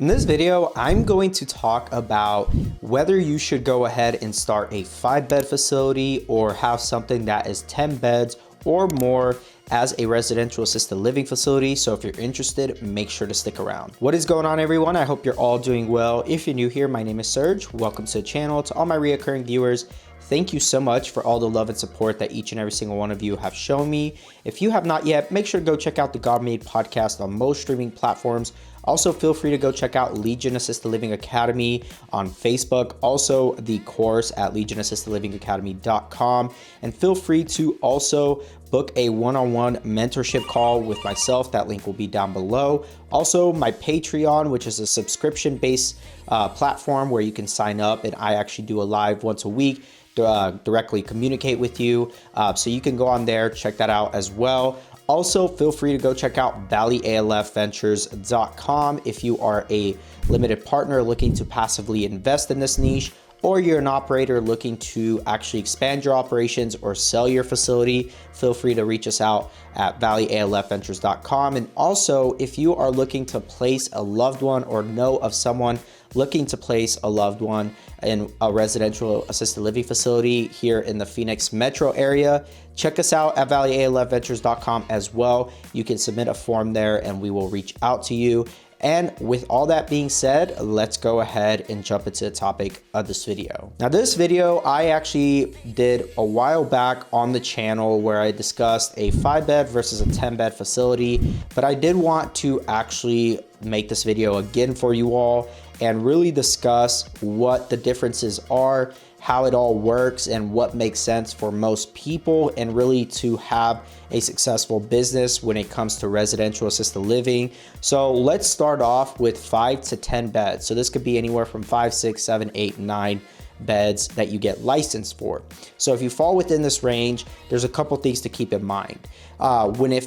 In this video, I'm going to talk about whether you should go ahead and start a 5-bed facility or have something that is 10 beds or more as a residential assisted living facility. So if you're interested, make sure to stick around. What is going on, everyone? I hope you're all doing well. If you're new here, my name is Serge. Welcome to the channel. To all my reoccurring viewers, thank you so much for all the love and support that each and every single one of you have shown me. If you have not yet, make sure to go check out the God Made podcast on most streaming platforms. Also, feel free to go check out Legion Assisted Living Academy on Facebook. Also, the course at legionassistedlivingacademy.com. And feel free to also book a one-on-one mentorship call with myself. That link will be down below. Also, my Patreon, which is a subscription-based platform where you can sign up, and I actually do a live once a week. Directly communicate with you. So you can go on there, check that out as well. Also, feel free to go check out valleyalfventures.com if you are a limited partner looking to passively invest in this niche, or you're an operator looking to actually expand your operations or sell your facility. Feel free to reach us out at valleyalfventures.com. And also, if you are looking to place a loved one or know of someone looking to place a loved one in a residential assisted living facility here in the Phoenix metro area, check us out at valleyalfventures.com as well. You can submit a form there and we will reach out to you. And with all that being said, let's go ahead and jump into the topic of this video. Now, this video I actually did a while back on the channel where I discussed a 5-bed versus a 10-bed facility, but I did want to actually make this video again for you all and really discuss what the differences are, how it all works, and what makes sense for most people, and really to have a successful business when it comes to residential assisted living. So let's start off with 5 to 10 beds. So this could be anywhere from 5, 6, 7, 8, 9 beds that you get licensed for. So if you fall within this range, there's a couple things to keep in mind. When I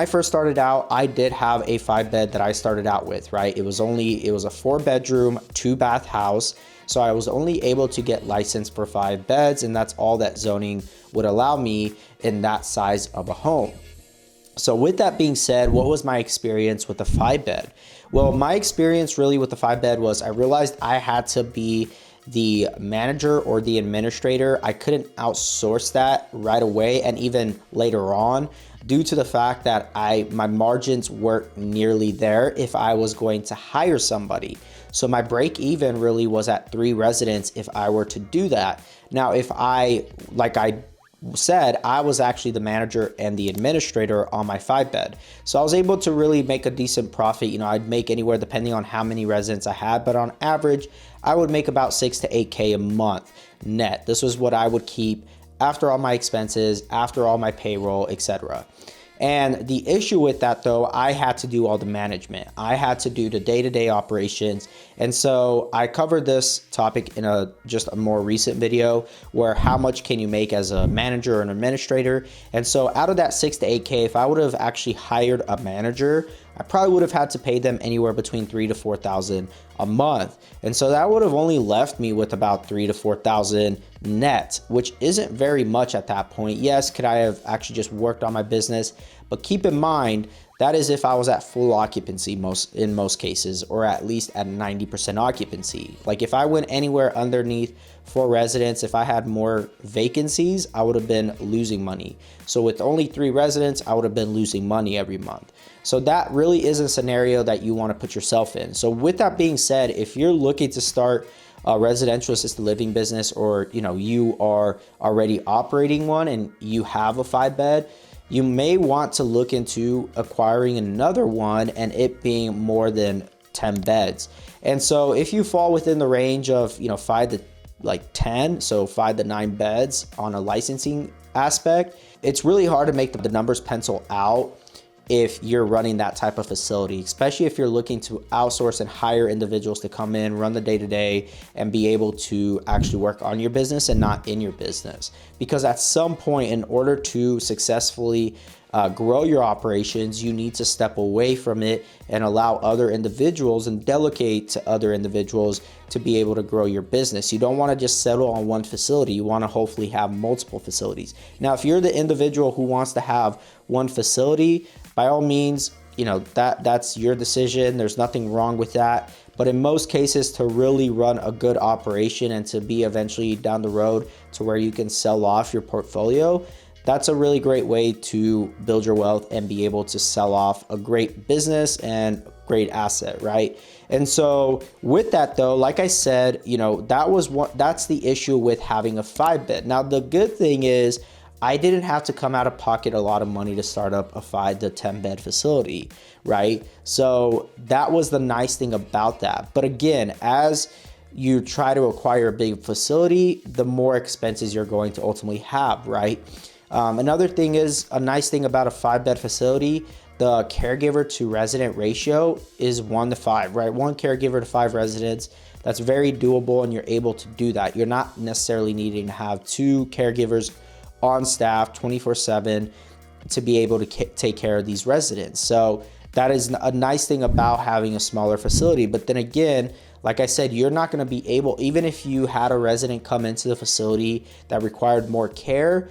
first started out, I did have a 5-bed that I started out with, right? It was a 4-bedroom, 2-bath house. So I was only able to get licensed for 5 beds, and that's all that zoning would allow me in that size of a home. So with that being said, what was my experience with the 5-bed? Well, my experience really with the 5-bed was I realized I had to be the manager or the administrator. I couldn't outsource that right away and even later on, due to the fact that my margins weren't nearly there if I was going to hire somebody. So my break even really was at 3 residents if I were to do that. Now, if like I said, I was actually the manager and the administrator on my 5-bed. So I was able to really make a decent profit. You know, I'd make anywhere depending on how many residents I had, but on average, I would make about 6 to 8K a month net. This was what I would keep after all my expenses, after all my payroll, etc. And the issue with that, though, I had to do all the management. I had to do the day-to-day operations. And so I covered this topic in just a more recent video where how much can you make as a manager or an administrator. And so out of that 6 to 8K, if I would have actually hired a manager, I probably would have had to pay them anywhere between $3,000 to $4,000 a month. And so that would have only left me with about $3,000 to $4,000 net, which isn't very much at that point. Yes, could I have actually just worked on my business? But keep in mind, that is if I was at full occupancy in most cases, or at least at 90% occupancy. Like if I went anywhere underneath 4 residents, if I had more vacancies, I would have been losing money. So with only 3 residents, I would have been losing money every month. So that really is a scenario that you want to put yourself in. So with that being said, if you're looking to start a residential assisted living business, or you are already operating one and you have a 5-bed, you may want to look into acquiring another one and it being more than 10 beds. And so if you fall within the range of 5 to 10, so 5 to 9 beds on a licensing aspect, it's really hard to make the numbers pencil out if you're running that type of facility, especially if you're looking to outsource and hire individuals to come in, run the day-to-day, and be able to actually work on your business and not in your business. Because at some point, in order to successfully grow your operations, you need to step away from it and allow other individuals and delegate to other individuals to be able to grow your business. You don't want to just settle on one facility. You want to hopefully have multiple facilities. Now, if you're the individual who wants to have one facility, by all means, that's your decision. There's nothing wrong with that. But in most cases, to really run a good operation and to be eventually down the road to where you can sell off your portfolio, that's a really great way to build your wealth and be able to sell off a great business and great asset, right? And so with that though, like I said, that's the issue with having a 5-bed. Now, the good thing is I didn't have to come out of pocket a lot of money to start up a 5 to 10 bed facility, right? So that was the nice thing about that. But again, as you try to acquire a big facility, the more expenses you're going to ultimately have, right? Another thing is, a nice thing about a 5-bed facility, the caregiver to resident ratio is 1:5, right? 1 caregiver to 5 residents. That's very doable, and you're able to do that. You're not necessarily needing to have 2 caregivers on staff 24/7 to be able to take care of these residents. So that is a nice thing about having a smaller facility. But then again, like I said, you're not going to be able, even if you had a resident come into the facility that required more care,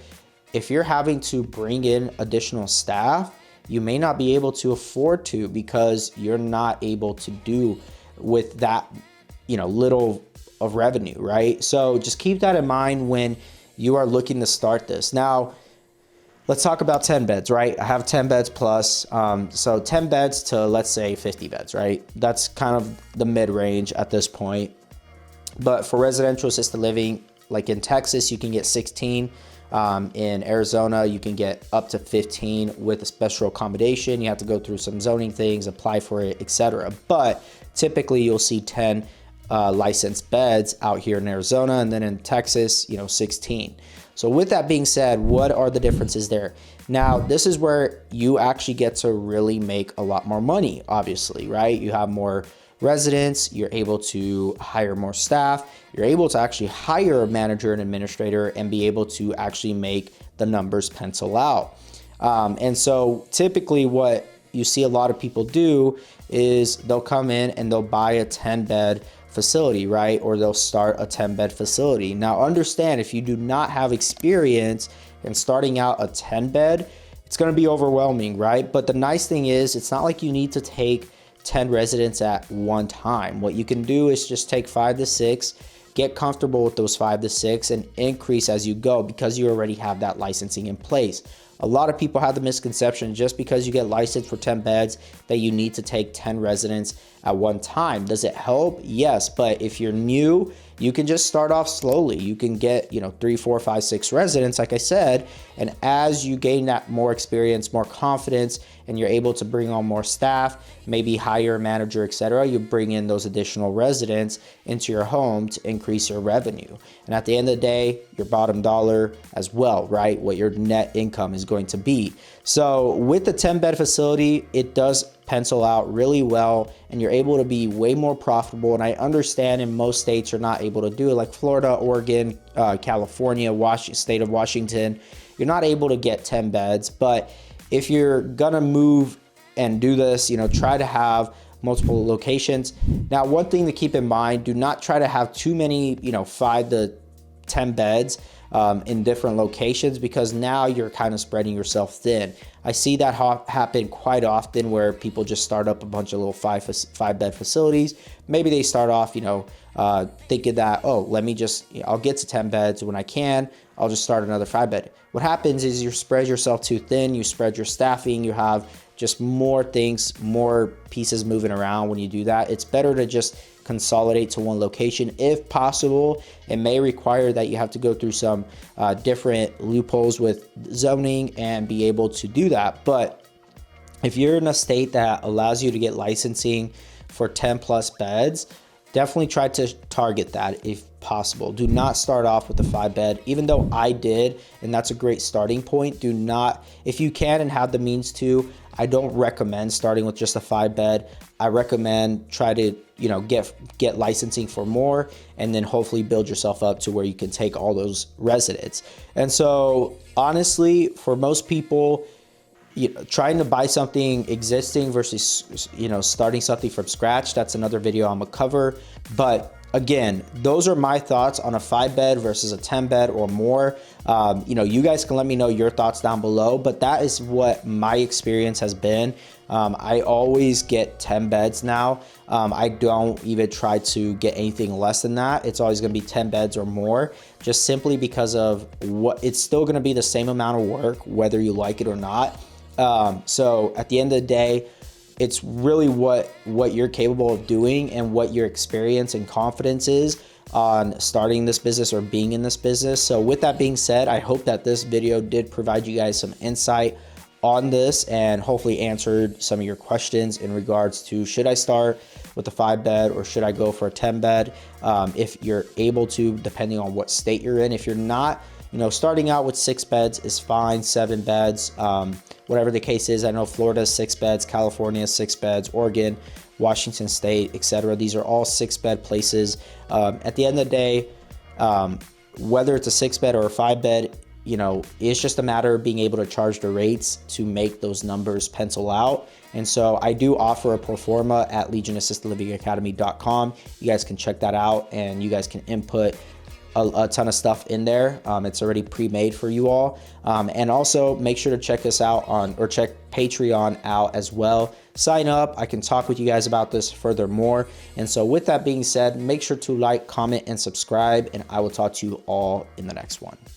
if you're having to bring in additional staff, you may not be able to afford to, because you're not able to do with that, little of revenue, right? So just keep that in mind when you are looking to start this. Now, let's talk about 10 beds, right? I have 10 beds plus. So 10 beds to, let's say, 50 beds, right? That's kind of the mid-range at this point. But for residential assisted living, like in Texas, you can get 16. In Arizona, you can get up to 15 with a special accommodation. You have to go through some zoning things, apply for it, etc. But typically you'll see 10 licensed beds out here in Arizona, and then in Texas, 16. So with that being said, what are the differences there? Now, this is where you actually get to really make a lot more money, obviously, right? You have more residents, you're able to hire more staff, you're able to actually hire a manager and administrator and be able to actually make the numbers pencil out. And so typically what you see a lot of people do is they'll come in and they'll buy a 10-bed facility, right? Or they'll start a 10-bed facility. Now understand, if you do not have experience in starting out a 10-bed, it's going to be overwhelming, right? But the nice thing is, it's not like you need to take 10 residents at one time. What you can do is just take 5 to 6, get comfortable with those 5 to 6, and increase as you go, because you already have that licensing in place. A lot of people have the misconception just because you get licensed for 10 beds that you need to take 10 residents at one time. Does it help? Yes, but if you're new, you can just start off slowly. You can get, 3, 4, 5, 6 residents, like I said, and as you gain that more experience, more confidence, and you're able to bring on more staff, maybe hire a manager, etc., you bring in those additional residents into your home to increase your revenue. And at the end of the day, your bottom dollar as well, right? What your net income is going to be. So with the 10-bed facility, it does pencil out really well, and you're able to be way more profitable. And I understand in most states you're not able to do it, like Florida, Oregon, California, state of Washington. You're not able to get 10 beds, but if you're gonna move and do this, try to have multiple locations. Now, one thing to keep in mind, do not try to have too many, 5 to 10 beds in different locations, because now you're kind of spreading yourself thin. I see that happen quite often, where people just start up a bunch of little 5-bed facilities. Maybe they start off, thinking that, I'll get to 10 beds when I can. I'll just start another 5-bed. What happens is you spread yourself too thin. You spread your staffing. You have just more things, more pieces moving around when you do that. It's better to just consolidate to one location if possible. It may require that you have to go through some different loopholes with zoning and be able to do that. But if you're in a state that allows you to get licensing for 10 plus beds, definitely try to target that if possible. Do not start off with a 5-bed, even though I did, and that's a great starting point. Do not, if you can and have the means to, I don't recommend starting with just a 5-bed. I recommend try to, get licensing for more, and then hopefully build yourself up to where you can take all those residents. And so honestly, for most people, trying to buy something existing versus, starting something from scratch, that's another video I'm gonna cover. But again, those are my thoughts on a 5-bed versus a 10-bed or more. You guys can let me know your thoughts down below, but that is what my experience has been I always get 10 beds now. I don't even try to get anything less than that. It's always going to be 10 beds or more, just simply because of what it's still going to be the same amount of work, whether you like it or not. So at the end of the day, it's really what you're capable of doing and what your experience and confidence is on starting this business or being in this business. So with that being said, I hope that this video did provide you guys some insight on this and hopefully answered some of your questions in regards to, should I start with a 5-bed or should I go for a 10-bed? If you're able to, depending on what state you're in. If you're not, starting out with 6 beds is fine, 7 beds, whatever the case is. I know Florida is 6 beds, California is 6 beds, Oregon, Washington State, etc. These are all 6-bed places. At the end of the day, whether it's a 6-bed or a 5-bed, it's just a matter of being able to charge the rates to make those numbers pencil out. And so I do offer a pro forma at legionassistedlivingacademy.com. You guys can check that out and you guys can input a ton of stuff in there. It's already pre-made for you all. And also make sure to check us out check Patreon out as well. Sign up. I can talk with you guys about this furthermore. And so with that being said, make sure to like, comment, and subscribe, and I will talk to you all in the next one.